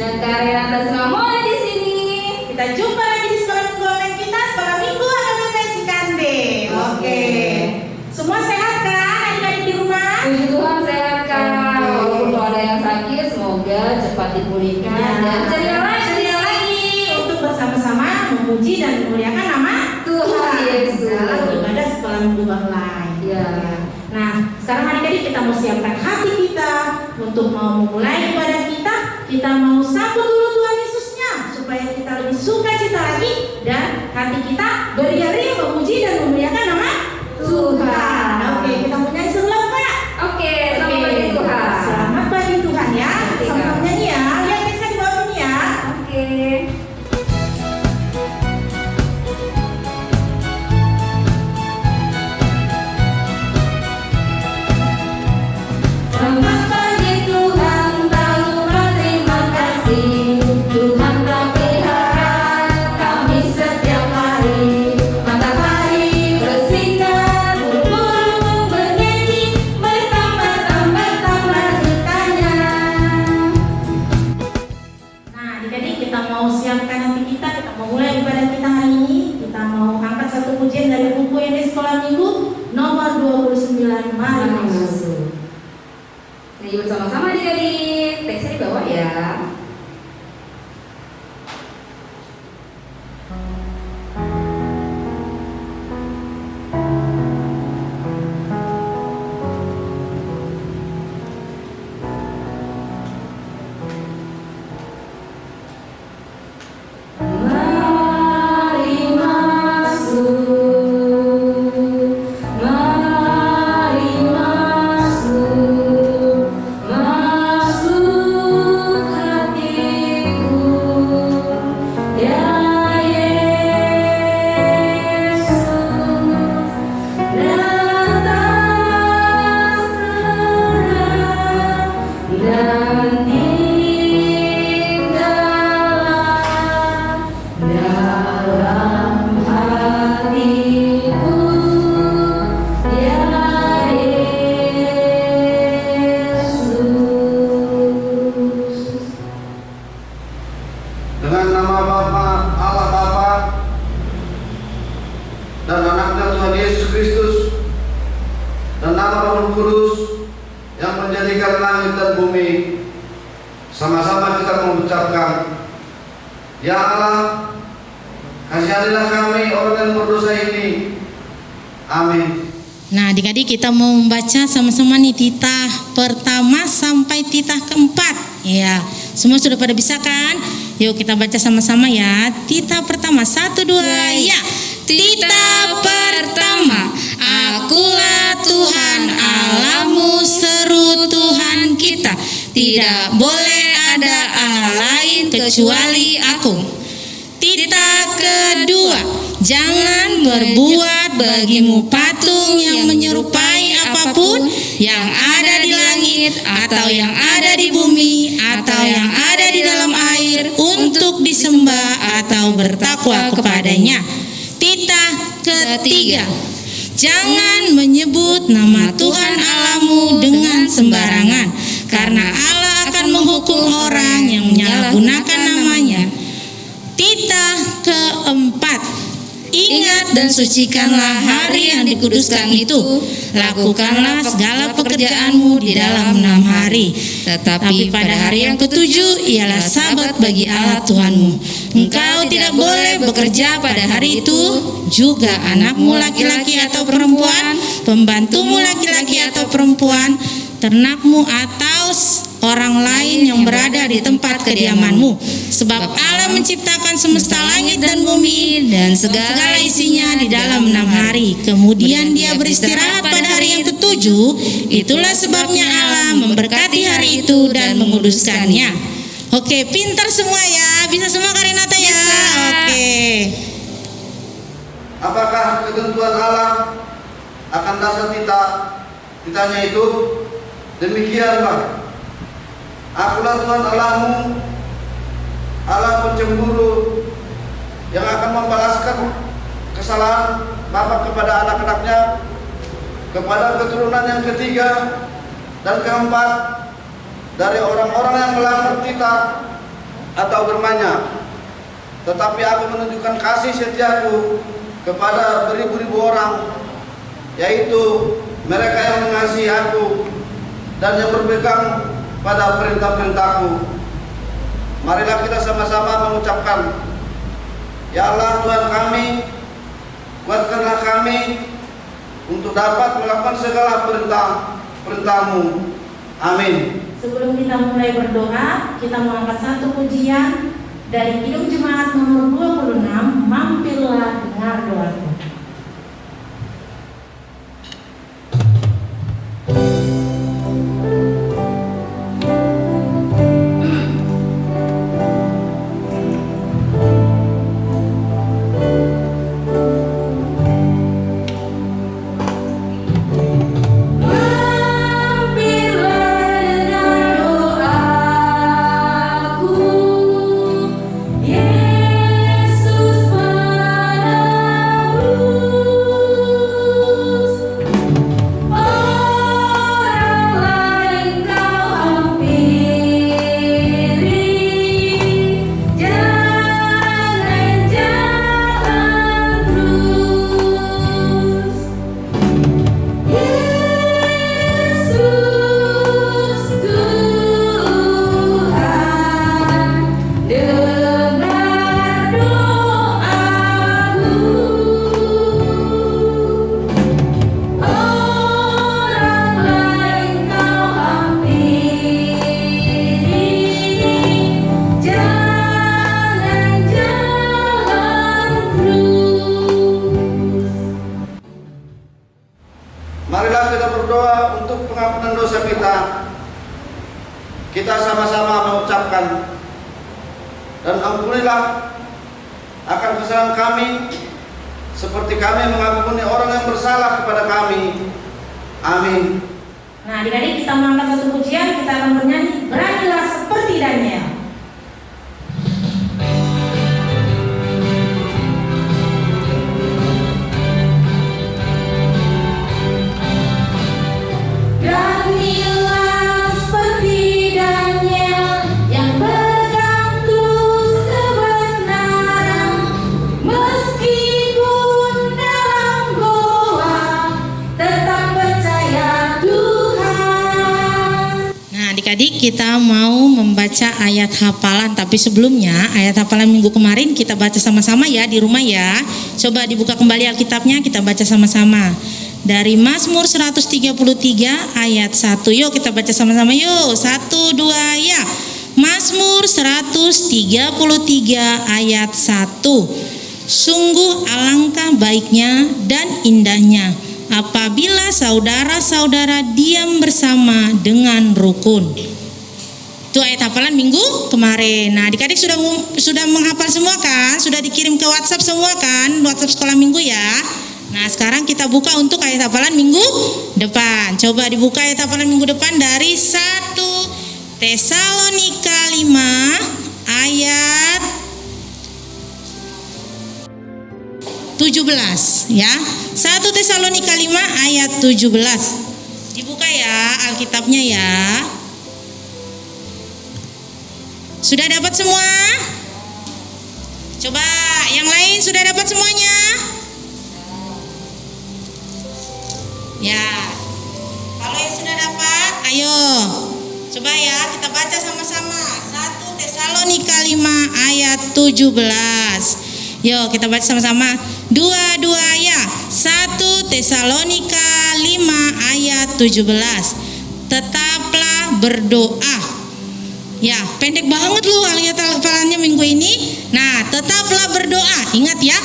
Dan Kak Renata Sinamola di sini. Kita jumpa lagi di sekolah minggu online kita, sekolah minggu AKBP Cikande. Oke. Semua sehat kan adik-adik di rumah? Puji Tuhan sehat Kak. Walaupun kalau ada yang sakit, semoga cepat dipulihkan dan ceria lagi untuk bersama-sama memuji dan memuliakan nama Tuhan Yesus dalam ibadah sekolah minggu online. Ya. Nah, sekarang adik-adik kita mau siapkan hati kita untuk mau memulai ibadah kita. Kita mau sambut dulu Tuhan Yesusnya supaya kita lebih suka cita lagi dan hati kita beria-ria memuji dan memuliakan nama Tuhan. Oke, kita punya sebelah Pak. Oke, selamat pagi Tuhan. Selamat pagi Tuhan ya. Sama-sama nyanyi ya. Lihat bisa di bawah sini ya. Oke. Selamat pagi Tuhan, tak lupa terima kasih. Tuhan telah pelihara kami setiap hari. Matahari bersinar, burung-burung bernyanyi, bertambah-tambah citanya. Nah, adik-adik kita mau siapkan hati kita mau mulai ibadah kita hari ini. Kita mau angkat satu pujian dari buku yang di sekolah minggu nomor 29. Mari masuk. Jadi bersama-sama adik-adik, teksnya di bawah ya. Mari masuk, mari masuk, masuk hatiku, ya Yesus, datang segera dan tinggallah dalam hatiku, ya Yesus. Dengan nama Bapa, Allah Bapa dan anaknya Tuhan Yesus Kristus dan nama Roh Kudus yang menjadikan langit dan bumi, sama-sama kita mengucapkan, Ya Allah, kasihanilah kami orang yang berdosa ini. Amin. Nah, adik-adik kita mau membaca sama-sama nih titah pertama sampai titah keempat. Ya, semua sudah pada bisa kan? Yuk kita baca sama-sama ya. Titah pertama, 1, 2, ya. Titah pertama, Akulah Tuhan Allahmu, seru Tuhan kita. Tidak boleh ada Allah lain kecuali Aku. Titah kedua, jangan berbuat bagimu patung yang menyerupai apapun yang ada di langit atau yang ada di bumi atau yang ada di dalam air untuk disembah atau bertakwa kepadanya. Titah ketiga, jangan menyebut nama Tuhan Allahmu dengan sembarangan, karena Allah akan menghukum orang yang menyalahgunakan namanya. Titah keempat, ingat dan sucikanlah hari yang dikuduskan itu. Lakukanlah segala pekerjaanmu di dalam 6 hari. Tetapi pada hari yang ketujuh ialah sabat bagi Allah Tuhanmu. Engkau tidak boleh bekerja pada hari itu, juga anakmu laki-laki atau perempuan, pembantumu laki-laki atau perempuan, ternakmu atau orang lain yang berada di tempat kediamanmu. Sebab Allah menciptakan semesta langit dan bumi dan segala isinya di dalam 6 hari. Kemudian Dia beristirahat pada hari yang ketujuh. Itulah sebabnya Allah memberkati hari itu dan menguduskannya. Oke, pintar semua ya. Bisa semua Kak Renata ya. Oke. Apakah ketentuan Allah akan dasar titahnya itu? Demikian Pak. Akulah Tuhan Allahmu, Allah pencemburu, yang akan membalaskan kesalahan bapak kepada anak-anaknya, kepada keturunan yang ketiga dan keempat dari orang-orang yang melanggar titah atau berbanyak, tetapi aku menunjukkan kasih setiaku kepada beribu-ribu orang, yaitu mereka yang mengasihi aku dan yang berpegang pada perintah-perintahku. Marilah kita sama-sama mengucapkan, Ya Allah Tuhan kami, kuatkanlah kami untuk dapat melakukan segala perintah-perintah-Mu. Amin. Sebelum kita mulai berdoa, kita mengangkat satu pujian dari Kidung Jemaat nomor 26, Mampirlah Dengar Doaku. Marilah kita berdoa untuk pengampunan dosa kita. Kita sama-sama mengucapkan, dan ampunilah akan kesalahan kami, seperti kami mengampuni orang yang bersalah kepada kami. Amin. Nah, adik-adik, kita mengangkat satu pujian, kita akan bernyanyi, Beranilah Seperti Daniel. Beranilah seperti Daniel yang pegang terus kebenaran, meskipun dalam goa tetap percaya Tuhan. Nah, adik-adik, kita mau membaca ayat hafalan, tapi sebelumnya ayat hafalan minggu kemarin kita baca sama-sama ya di rumah ya. Coba dibuka kembali Alkitabnya, kita baca sama-sama. Dari Mazmur 133 ayat 1. Yuk kita baca sama-sama yuk. 1, 2 ya. Mazmur 133 ayat 1. Sungguh alangkah baiknya dan indahnya apabila saudara-saudara diam bersama dengan rukun. Itu ayat hafalan minggu kemarin. Nah, adik-adik sudah menghafal semua kan? Sudah dikirim ke WhatsApp semua kan? WhatsApp sekolah minggu ya. Nah, sekarang kita buka untuk ayat hafalan minggu depan. Coba dibuka ayat hafalan minggu depan dari 1 Tesalonika 5 ayat 17 ya. 1 Tesalonika 5 ayat 17. Dibuka ya Alkitabnya ya. Sudah dapat semua? Coba yang lain sudah dapat semuanya? Ya, kalau yang sudah dapat, ayo coba ya kita baca sama-sama 1 Tesalonika 5 ayat 17. Yuk kita baca sama-sama. 2 ya. 1 Tesalonika 5 ayat 17. Tetaplah berdoa. Ya, pendek banget loh ayat hafalannya minggu ini. Nah, tetaplah berdoa. Ingat ya.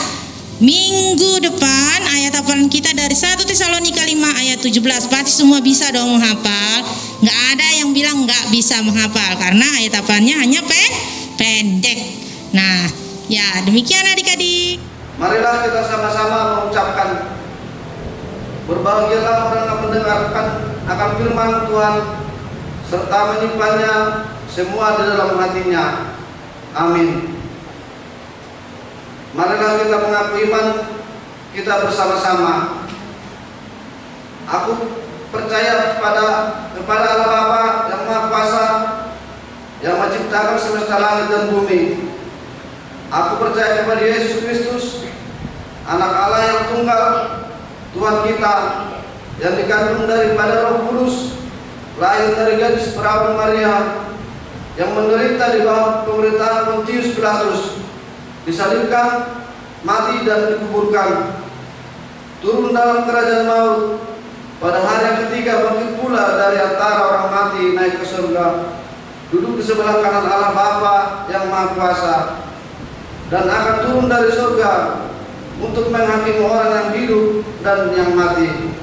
Minggu depan ayat hafalan kita dari 1 Tesalonika 5 ayat 17. Pasti semua bisa dong menghafal. Nggak ada yang bilang nggak bisa menghafal, karena ayat hafalannya hanya pendek. Nah, ya demikian adik-adik. Marilah kita sama-sama mengucapkan, berbahagialah orang yang mendengarkan akan firman Tuhan serta menyimpannya semua di dalam hatinya. Amin. Marilah kita mengaku iman kita bersama-sama. Aku percaya kepada Allah Bapa yang Maha Kuasa, yang menciptakan semesta langit dan bumi. Aku percaya kepada Yesus Kristus, Anak Allah yang tunggal, Tuhan kita, yang dikandung daripada Roh Kudus, lahir dari gadis perawan Maria, yang menderita di bawah pemerintahan Pontius Pilatus, disalibkan, mati dan dikuburkan, turun dalam kerajaan maut, pada hari yang ketiga bangkit pula dari antara orang mati, naik ke surga, duduk di sebelah kanan Allah Bapa yang Maha Kuasa, dan akan turun dari surga untuk menghakimi orang yang hidup dan yang mati.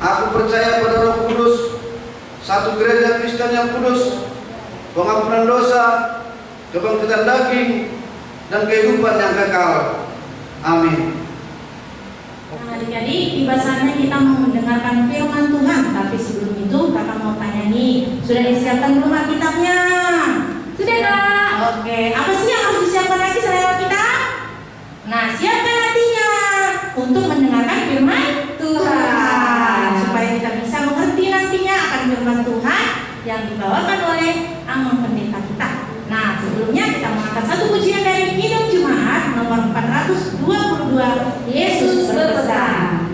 Aku percaya pada Roh Kudus, satu gereja Kristen yang kudus, pengampunan dosa, kebangkitan daging, dan kehidupan yang kekal. Amin. Nah, adik-adik, tiba saatnya kita mau mendengarkan firman Tuhan. Tapi sebelum itu, kakak mau tanya nih, sudah disiapkan belum Alkitabnya? Sudah, Kak. Oke, apa sih yang harus disiapkan lagi selain Alkitab? Nah, siapkan hatinya untuk mendengarkan firman Tuhan, supaya kita bisa mengerti nantinya akan firman Tuhan yang dibawakan oleh Amon pendeta kita. Nah, sebelumnya kita mengangkat satu pujian dari Kidung Jumat nomor 422, Yesus berpesan.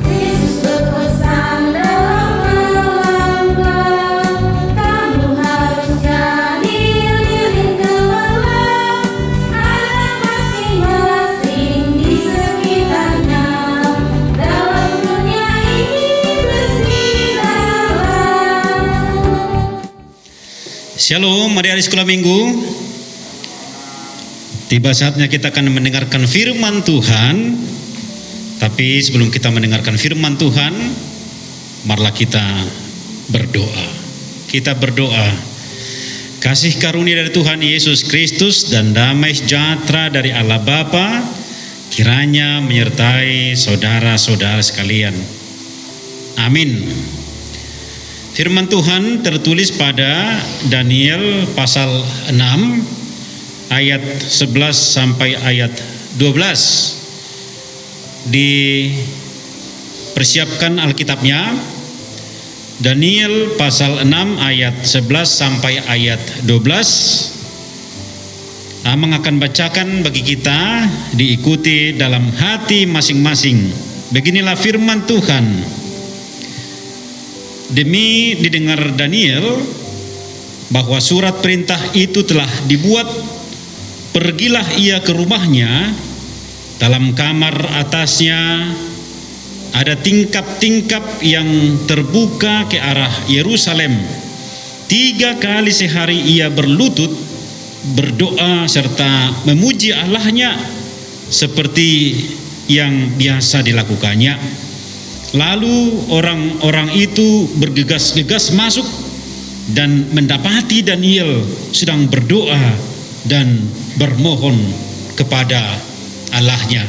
Yesus berpesan dalam melangkah, kamu harus jadi lilin gemilang, anak masing-masing di sekitarnya, dalam dunia ini bersinarlah. Shalom, adik-adik sekolah minggu. Tiba saatnya kita akan mendengarkan firman Tuhan. Tapi sebelum kita mendengarkan firman Tuhan, marilah kita berdoa. Kita berdoa. Kasih karunia dari Tuhan Yesus Kristus dan damai sejahtera dari Allah Bapa kiranya menyertai saudara-saudara sekalian. Amin. Firman Tuhan tertulis pada Daniel pasal 6 ayat 11 sampai ayat 12. Dipersiapkan Alkitabnya, Daniel pasal 6 ayat 11 sampai ayat 12. Amang akan bacakan bagi kita, diikuti dalam hati masing-masing. Beginilah firman Tuhan. Demi didengar Daniel bahwa surat perintah itu telah dibuat, pergilah ia ke rumahnya. Dalam kamar atasnya ada tingkap-tingkap yang terbuka ke arah Yerusalem. 3 kali sehari ia berlutut, berdoa serta memuji Allahnya seperti yang biasa dilakukannya. Lalu orang-orang itu bergegas-gegas masuk dan mendapati Daniel sedang berdoa dan bermohon kepada Allahnya.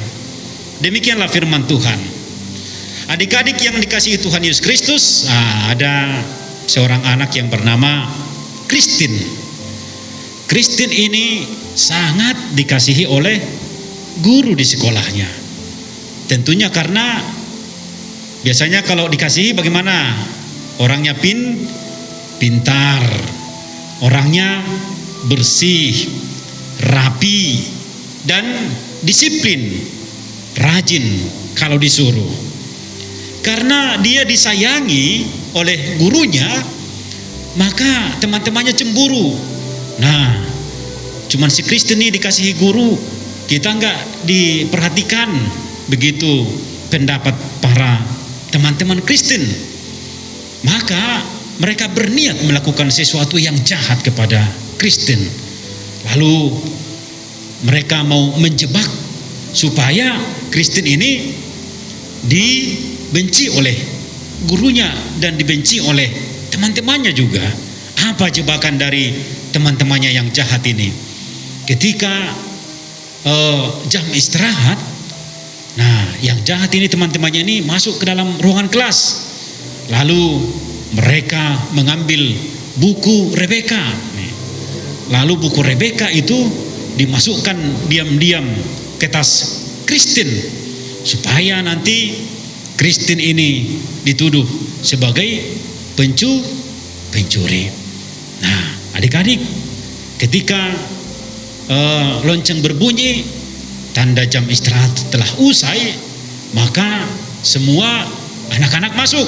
Demikianlah firman Tuhan. Adik-adik yang dikasihi Tuhan Yesus Kristus, ada seorang anak yang bernama Christine. Christine ini sangat dikasihi oleh guru di sekolahnya. Tentunya karena biasanya kalau dikasihi bagaimana? Orangnya pintar, orangnya bersih, rapi, dan disiplin, rajin kalau disuruh. Karena dia disayangi oleh gurunya, maka teman-temannya cemburu. Nah, cuman si Kristen ini dikasihi guru, kita enggak diperhatikan. Begitu pendapat para teman-teman Kristen. Maka mereka berniat melakukan sesuatu yang jahat kepada Kristen. Lalu mereka mau menjebak supaya Kristen ini dibenci oleh gurunya dan dibenci oleh teman-temannya juga. Apa jebakan dari teman-temannya yang jahat ini? Ketika jam istirahat, nah yang jahat ini teman-temannya ini masuk ke dalam ruangan kelas. Lalu mereka mengambil buku Rebeka. Lalu buku Rebeka itu dimasukkan diam-diam ke tas Kristen, supaya nanti Kristen ini dituduh sebagai pencuri. Nah, adik-adik, ketika lonceng berbunyi, tanda jam istirahat telah usai, maka semua anak-anak masuk.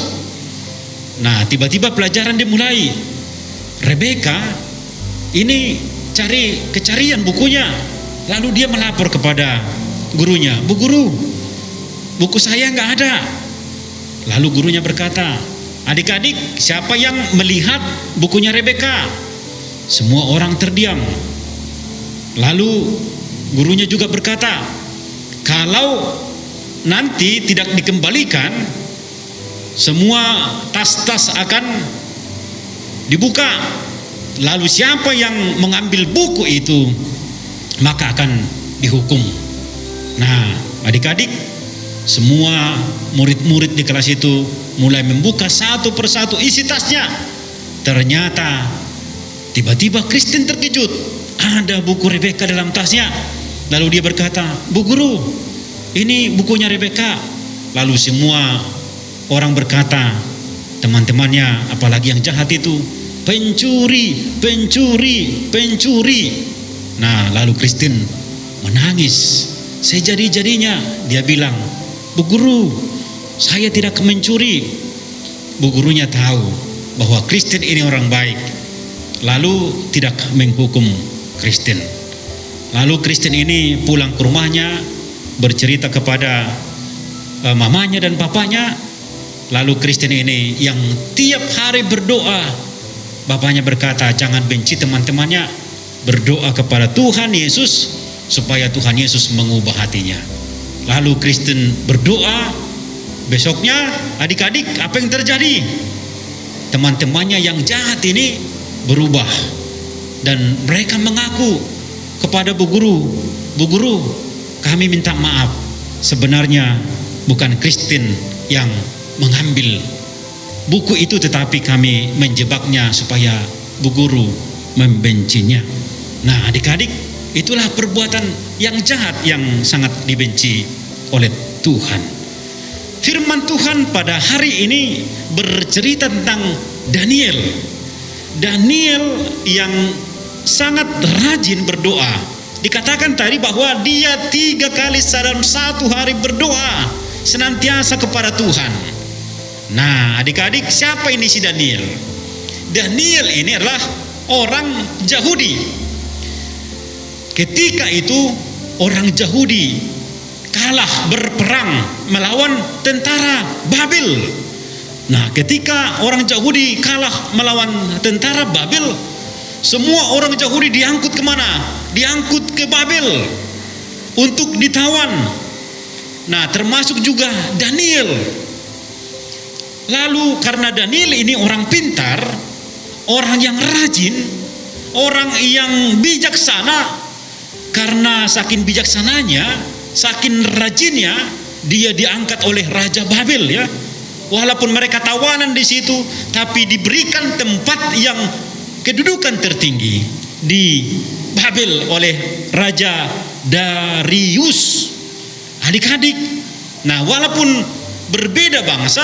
Nah, tiba-tiba pelajaran dimulai. Rebeka ini cari kecarian bukunya, lalu dia melapor kepada gurunya, "Bu guru, buku saya nggak ada." Lalu gurunya berkata, "Adik-adik, siapa yang melihat bukunya Rebeka?" Semua orang terdiam. Lalu gurunya juga berkata, "Kalau nanti tidak dikembalikan, semua tas-tas akan dibuka. Lalu siapa yang mengambil buku itu, maka akan dihukum." Nah, adik-adik, semua murid-murid di kelas itu mulai membuka satu persatu isi tasnya. Ternyata tiba-tiba Kristen terkejut, ada buku Rebeka dalam tasnya. Lalu dia berkata, "Bu guru, ini bukunya Rebeka." Lalu semua orang berkata, teman-temannya apalagi yang jahat itu, "Pencuri, pencuri, pencuri." Nah, lalu Kristen menangis sejadi-jadinya. Dia bilang, "Bu guru, saya tidak mencuri." Bu gurunya tahu bahwa Kristen ini orang baik, lalu tidak menghukum Kristen. Lalu Kristen ini pulang ke rumahnya, bercerita kepada mamanya dan papanya. Lalu Kristen ini yang tiap hari berdoa, bapaknya berkata, "Jangan benci teman-temannya, berdoa kepada Tuhan Yesus supaya Tuhan Yesus mengubah hatinya." Lalu Kristen berdoa. Besoknya, adik-adik, apa yang terjadi? Teman-temannya yang jahat ini berubah dan mereka mengaku kepada Bu guru, "Bu guru, kami minta maaf. Sebenarnya bukan Kristen yang mengambil buku itu, tetapi kami menjebaknya supaya Bu guru membencinya." Nah, adik-adik, itulah perbuatan yang jahat yang sangat dibenci oleh Tuhan. Firman Tuhan pada hari ini bercerita tentang Daniel. Daniel yang sangat rajin berdoa. Dikatakan tadi bahwa dia 3 kali dalam 1 hari berdoa senantiasa kepada Tuhan. Nah, adik-adik, siapa ini si Daniel? Daniel ini adalah orang Yahudi. Ketika itu orang Yahudi kalah berperang melawan tentara Babel. Nah, ketika orang Yahudi kalah melawan tentara Babel, semua orang Yahudi diangkut kemana? Diangkut ke Babel untuk ditawan. Nah, termasuk juga Daniel. Lalu karena Daniel ini orang pintar, orang yang rajin, orang yang bijaksana, karena saking bijaksananya, saking rajinnya, dia diangkat oleh Raja Babel ya. Walaupun mereka tawanan di situ, tapi diberikan tempat yang kedudukan tertinggi di Babel oleh Raja Darius. Adik-adik, nah walaupun berbeda bangsa,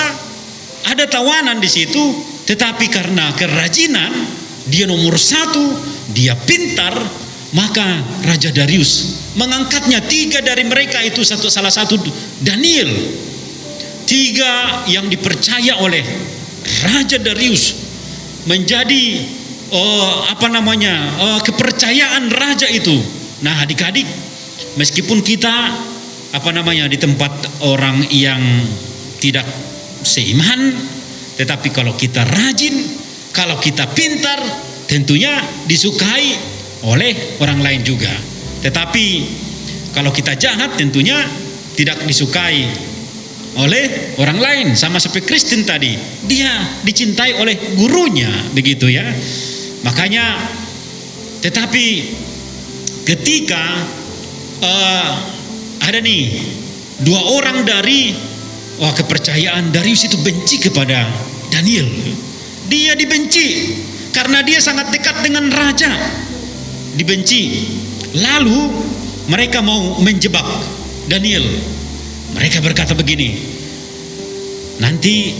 ada tawanan di situ, tetapi karena kerajinan, dia nomor 1, dia pintar, maka Raja Darius mengangkatnya. 3 dari mereka itu salah satu Daniel. 3 yang dipercaya oleh Raja Darius menjadi kepercayaan raja itu. Nah, adik-adik, meskipun kita di tempat orang yang tidak seiman, tetapi kalau kita rajin, kalau kita pintar, tentunya disukai oleh orang lain juga. Tetapi kalau kita jahat, tentunya tidak disukai oleh orang lain. Sama seperti Kristen tadi, dia dicintai oleh gurunya, begitu ya. Makanya, tetapi ketika ada nih 2 orang dari kepercayaan Darius itu benci kepada Daniel. Dia dibenci karena dia sangat dekat dengan raja. Dibenci. Lalu mereka mau menjebak Daniel. Mereka berkata begini, nanti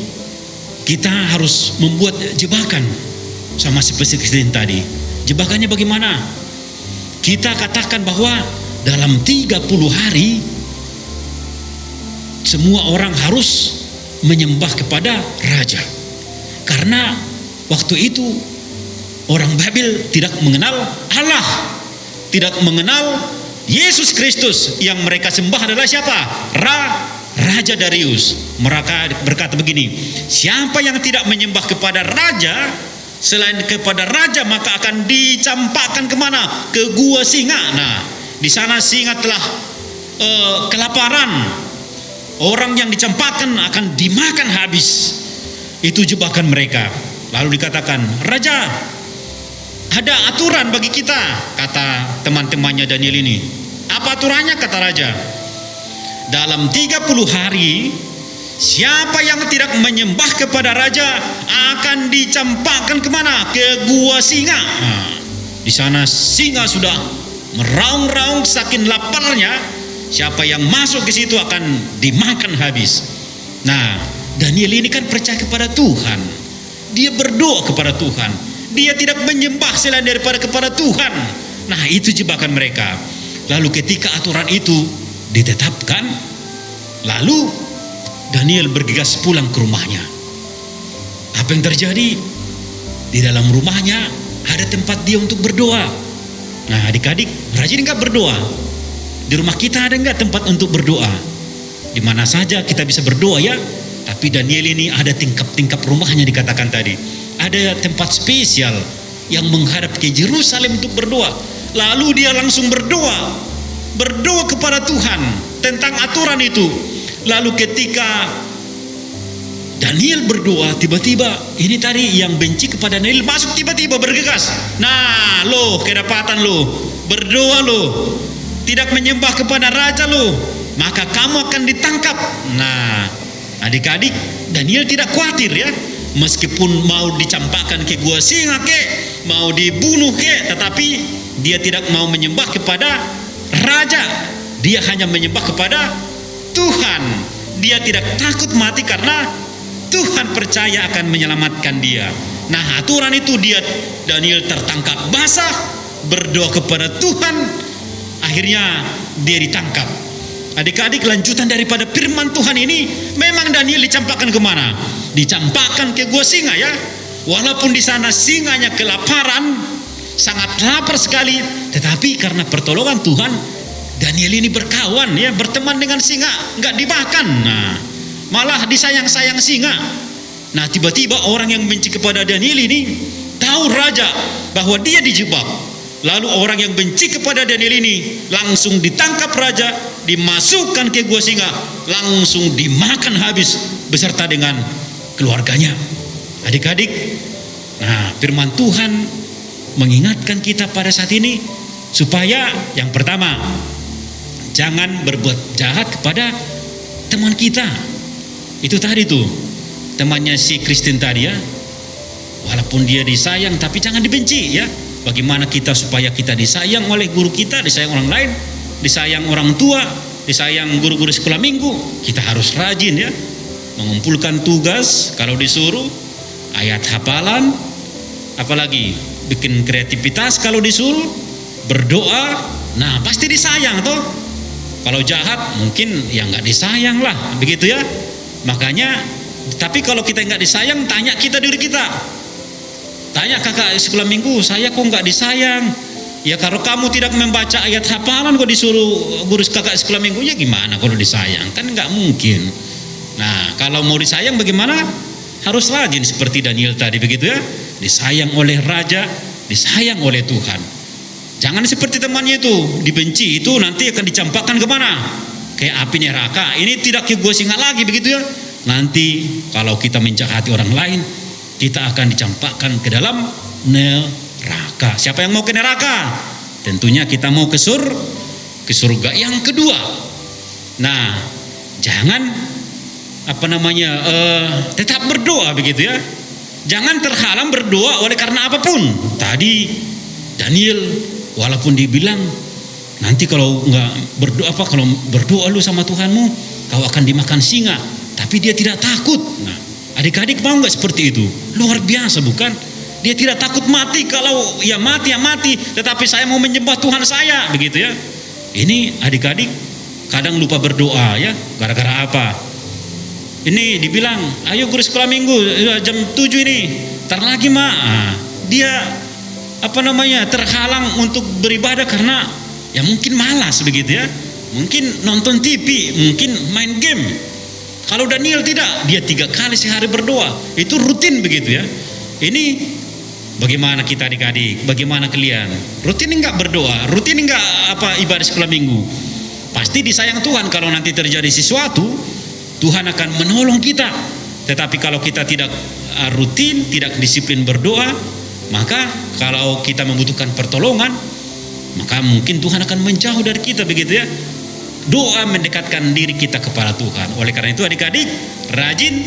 kita harus membuat jebakan sama seperti presiden tadi. Jebakannya bagaimana? Kita katakan bahwa dalam 30 hari semua orang harus menyembah kepada raja. Karena waktu itu orang Babel tidak mengenal Allah, tidak mengenal Yesus Kristus. Yang mereka sembah adalah siapa? Raja Darius. Mereka berkata begini, siapa yang tidak menyembah kepada raja selain kepada raja, maka akan dicampakkan kemana? Ke gua singa. Nah, di sana singa telah kelaparan. Orang yang dicampakkan akan dimakan habis. Itu jebakan mereka. Lalu dikatakan, raja, ada aturan bagi kita, kata teman-temannya Daniel ini. Apa aturannya? Kata raja, dalam 30 hari siapa yang tidak menyembah kepada raja akan dicampakkan kemana? Ke gua singa. Nah, di sana singa sudah meraung-raung saking laparnya. Siapa yang masuk ke situ akan dimakan habis. Nah, Daniel ini kan percaya kepada Tuhan. Dia berdoa kepada Tuhan. Dia tidak menyembah selain daripada kepada Tuhan. Nah, itu jebakan mereka. Lalu ketika aturan itu ditetapkan, lalu Daniel bergegas pulang ke rumahnya. Apa yang terjadi? Di dalam rumahnya ada tempat dia untuk berdoa. Nah, adik-adik, rajin enggak berdoa? Di rumah kita ada enggak tempat untuk berdoa? Di mana saja kita bisa berdoa ya. Tapi Daniel ini ada tingkap-tingkap rumahnya dikatakan tadi. Ada tempat spesial yang menghadap ke Yerusalem untuk berdoa. Lalu dia langsung berdoa kepada Tuhan tentang aturan itu. Lalu ketika Daniel berdoa, tiba-tiba ini tadi yang benci kepada Daniel masuk tiba-tiba bergegas. Nah, lo kedapatan lo berdoa lo, tidak menyembah kepada raja lo, maka kamu akan ditangkap. Nah, adik-adik, Daniel tidak khawatir ya. Meskipun mau dicampakkan ke gua singa ke, mau dibunuh ke, tetapi dia tidak mau menyembah kepada raja. Dia hanya menyembah kepada Tuhan. Dia tidak takut mati karena Tuhan percaya akan menyelamatkan dia. Nah, aturan itu Daniel tertangkap basah, berdoa kepada Tuhan. Akhirnya dia ditangkap. Adik-adik, lanjutan daripada firman Tuhan ini, memang Daniel dicampakkan kemana? Dicampakkan ke gua singa ya. Walaupun di sana singanya kelaparan, sangat lapar sekali, tetapi karena pertolongan Tuhan, Daniel ini berkawan ya, berteman dengan singa, nggak dimakan. Nah, malah disayang-sayang singa. Nah, tiba-tiba orang yang benci kepada Daniel ini tahu raja bahwa dia dijebak. Lalu orang yang benci kepada Daniel ini langsung ditangkap raja, dimasukkan ke gua singa, langsung dimakan habis beserta dengan keluarganya. Adik-adik, nah firman Tuhan mengingatkan kita pada saat ini supaya yang pertama, jangan berbuat jahat kepada teman kita. Itu tadi tuh temannya si Kristen tadi ya, walaupun dia disayang tapi jangan dibenci ya. Bagaimana kita supaya kita disayang oleh guru kita, disayang orang lain, disayang orang tua, disayang guru-guru sekolah minggu. Kita harus rajin ya, mengumpulkan tugas kalau disuruh, ayat hafalan, apalagi bikin kreativitas kalau disuruh, berdoa. Nah, pasti disayang toh. Kalau jahat mungkin ya nggak disayang lah, begitu ya. Makanya, tapi kalau kita nggak disayang, tanya kita diri kita. Tanya kakak sekolah minggu, saya kok nggak disayang? Ya kalau kamu tidak membaca ayat hafalan kok disuruh guru kakak sekolah minggu, ya gimana kalau disayang? Kan nggak mungkin. Nah, kalau mau disayang bagaimana? Harus rajin seperti Daniel tadi, begitu ya. Disayang oleh raja, disayang oleh Tuhan. Jangan seperti temannya itu, dibenci itu nanti akan dicampakkan kemana? Kayak api neraka. Ini tidak ke gua singa lagi, begitu ya. Nanti kalau kita menjahati orang lain, kita akan dicampakkan ke dalam neraka. Siapa yang mau ke neraka? Tentunya kita mau ke surga. Yang kedua, nah, jangan tetap berdoa begitu ya. Jangan terhalang berdoa oleh karena apapun. Tadi Daniel walaupun dibilang nanti kalau nggak berdoa kalau berdoa lu sama Tuhanmu kau akan dimakan singa, tapi dia tidak takut. Nah, adik-adik mau nggak seperti itu? Luar biasa bukan? Dia tidak takut mati, kalau ya mati, tetapi saya mau menyembah Tuhan saya, begitu ya. Ini adik-adik kadang lupa berdoa ya, gara-gara apa? Ini dibilang, ayo guru sekolah minggu jam 7 ini, ntar lagi mak. Nah, dia terhalang untuk beribadah karena ya mungkin malas begitu ya. Mungkin nonton TV, mungkin main game. Kalau Daniel tidak, dia 3 kali sehari berdoa. Itu rutin begitu ya. Ini bagaimana kita adik-adik? Bagaimana kalian? Rutin enggak berdoa? Rutin enggak ibadah sekolah minggu? Pasti disayang Tuhan. Kalau nanti terjadi sesuatu, Tuhan akan menolong kita. Tetapi kalau kita tidak rutin, tidak disiplin berdoa, maka kalau kita membutuhkan pertolongan, maka mungkin Tuhan akan menjauh dari kita begitu ya. Doa mendekatkan diri kita kepada Tuhan. Oleh karena itu adik-adik rajin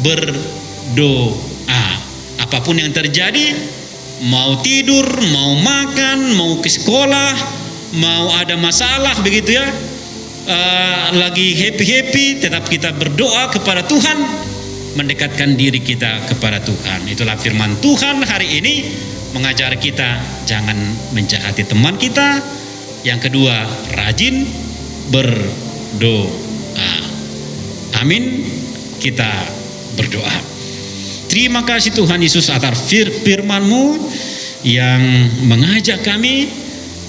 berdoa. Apapun yang terjadi, mau tidur, mau makan, mau ke sekolah, mau ada masalah begitu ya, lagi happy, tetap kita berdoa kepada Tuhan, mendekatkan diri kita kepada Tuhan. Itulah firman Tuhan hari ini mengajar kita jangan menjahati teman kita. Yang kedua, rajin berdoa. Amin. Kita berdoa. Terima kasih Tuhan Yesus atas firman-Mu yang mengajak kami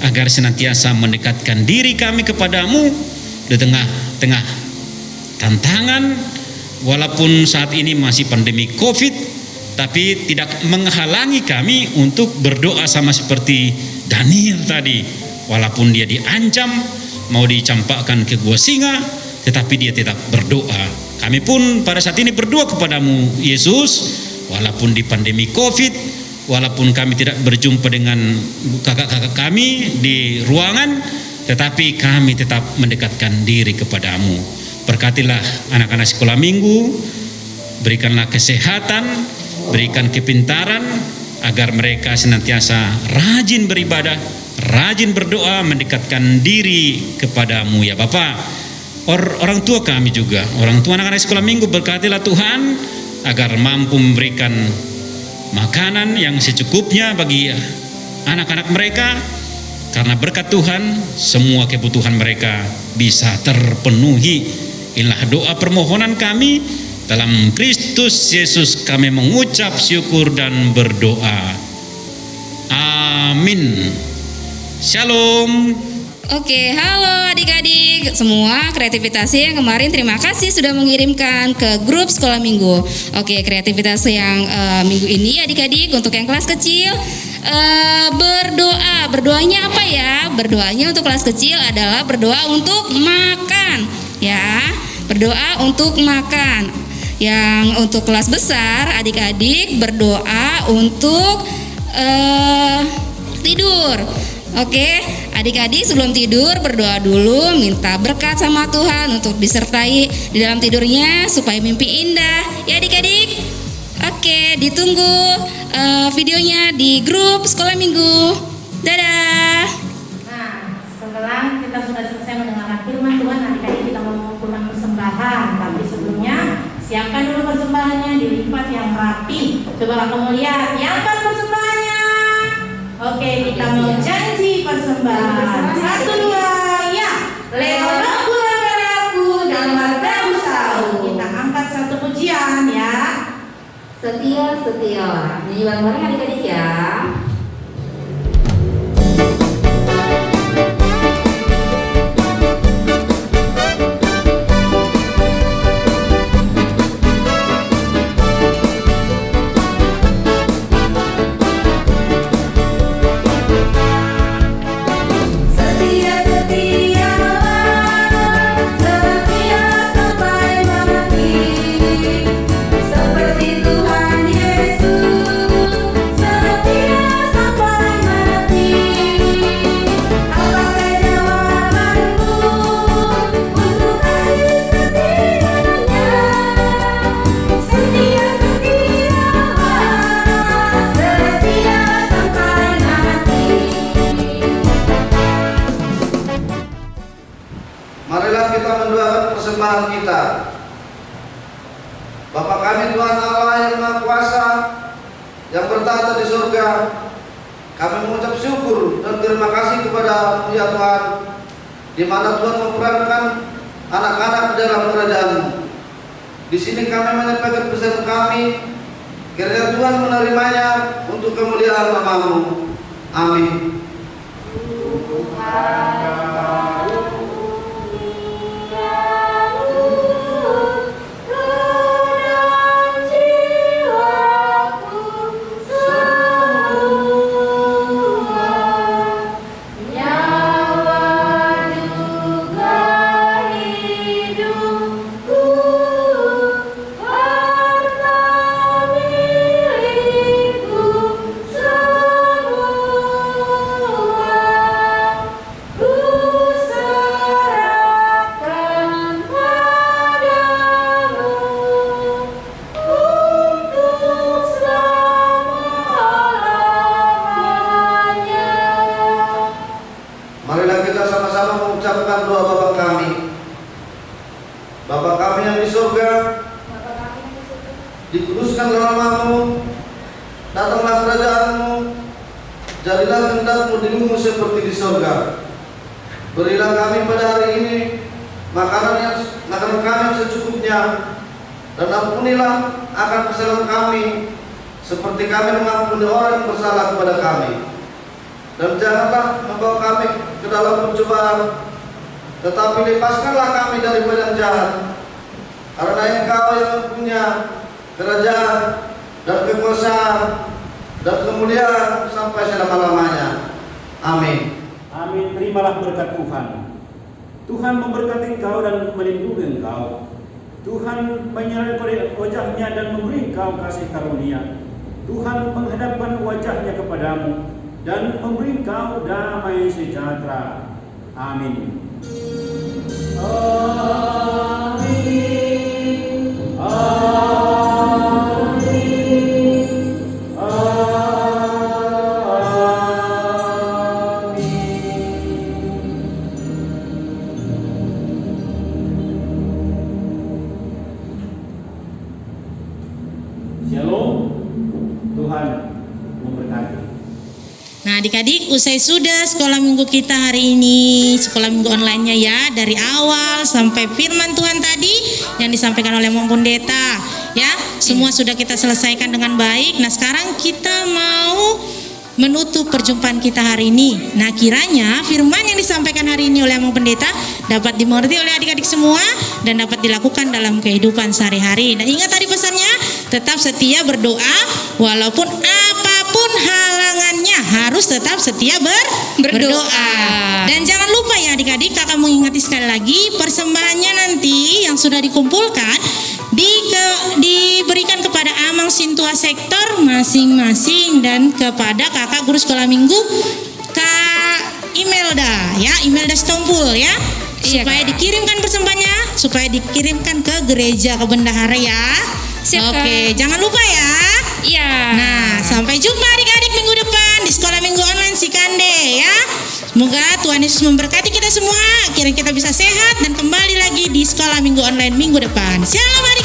agar senantiasa mendekatkan diri kami kepadamu di tengah-tengah tantangan. Walaupun saat ini masih pandemi COVID, tapi tidak menghalangi kami untuk berdoa sama seperti Daniel tadi. Walaupun dia diancam, mau dicampakkan ke gua singa, tetapi dia tetap berdoa. Kami pun pada saat ini berdoa kepadamu Yesus, walaupun di pandemi COVID, walaupun kami tidak berjumpa dengan kakak-kakak kami di ruangan, tetapi kami tetap mendekatkan diri kepadamu. Berkatilah anak-anak sekolah minggu, berikanlah kesehatan, berikan kepintaran, agar mereka senantiasa rajin beribadah, rajin berdoa, mendekatkan diri kepadamu ya Bapa. Orang tua kami juga, orang tua anak-anak sekolah minggu, berkatilah Tuhan agar mampu memberikan makanan yang secukupnya bagi anak-anak mereka, karena berkat Tuhan semua kebutuhan mereka bisa terpenuhi. Inilah doa permohonan kami, dalam Kristus Yesus kami mengucap syukur dan berdoa. Amin. Shalom. Oke, halo adik-adik semua, kreativitas yang kemarin terima kasih sudah mengirimkan ke grup sekolah minggu. Oke, kreativitas yang minggu ini adik-adik untuk yang kelas kecil berdoanya apa ya? Berdoanya untuk kelas kecil adalah berdoa untuk makan ya, berdoa untuk makan. Yang untuk kelas besar adik-adik berdoa untuk tidur. Oke, adik-adik sebelum tidur berdoa dulu, minta berkat sama Tuhan untuk disertai di dalam tidurnya supaya mimpi indah ya adik-adik. Oke, ditunggu videonya di grup sekolah minggu. Dadah. Nah, setelah kita sudah selesai mendengarkan firman Tuhan, adik-adik kita mau mengumpulkan persembahan. Tapi sebelumnya siapkan dulu persembahannya, dilipat yang rapi. Coba kamu lihat, diangkat persembahannya. Oke, kita mau janji persembahan. 1, 2, ya. Leono gula merahku dan warga usau. Kita angkat satu pujian ya. Setia, nyanyi bareng-bareng adik-adik ya. Seperti Tuhan Yesus, setia yang bertahta di surga, kami mengucap syukur dan terima kasih kepada ya Tuhan, di mana Tuhan memperankan anak-anak di dalam kerajaan-Mu. Di sini kami menyampaikan pesan kami, kiranya Tuhan menerimanya untuk kemuliaan nama-Mu. Amin. Marilah kita sama-sama mengucapkan doa Bapa kami. Bapa kami yang di surga, dikuduskanlah nama-Mu, datanglah kerajaan-Mu, jadilah kehendak-Mu di bumi seperti di surga. Berilah kami pada hari ini makanan kami yang secukupnya, dan ampunilah akan kesalahan kami, seperti kami mengampuni orang yang bersalah kepada kami. Dan janganlah membawa kami ke dalam pencobaan, tetapi lepaskanlah kami dari yang jahat. Karena Engkau yang mempunyai kerajaan dan kekuasaan dan kemuliaan sampai selama-lamanya. Amin. Amin. Terimalah berkat Tuhan. Tuhan memberkati engkau dan melindungi engkau. Tuhan menyerahkan wajahnya dan memberi engkau kasih karunia. Tuhan menghadapkan wajahnya kepadamu dan memberi engkau damai sejahtera. Amin. Amin. Amin. Amin. Shalom. Tuhan memberkati. Nah adik-adik, usai sudah sekolah minggu kita hari ini, sekolah minggu online-nya ya, dari awal sampai firman Tuhan tadi yang disampaikan oleh Mang Pendeta ya, semua sudah kita selesaikan dengan baik. Nah sekarang kita mau menutup perjumpaan kita hari ini. Nah kiranya firman yang disampaikan hari ini oleh Mang Pendeta dapat dimengerti oleh adik-adik semua dan dapat dilakukan dalam kehidupan sehari-hari. Nah ingat tadi pesannya, tetap setia berdoa walaupun apapun halangannya, harus tetap setia berdoa. Dan jangan lupa ya adik-adik, kakak mengingati sekali lagi, persembahannya nanti yang sudah dikumpulkan diberikan kepada Amang Sintua sektor masing-masing dan kepada kakak guru sekolah minggu Kak Imelda ya, Imelda Stompul ya, supaya dikirimkan persembahannya, supaya dikirimkan ke gereja, ke bendahara ya. Siap, Oke, Kak. jangan lupa ya. Iya. Nah, sampai jumpa adik-adik minggu depan di sekolah minggu online Sikande ya. Semoga Tuhan Yesus memberkati kita semua, akhirnya kita bisa sehat dan kembali lagi di sekolah minggu online minggu depan. Shalom adik.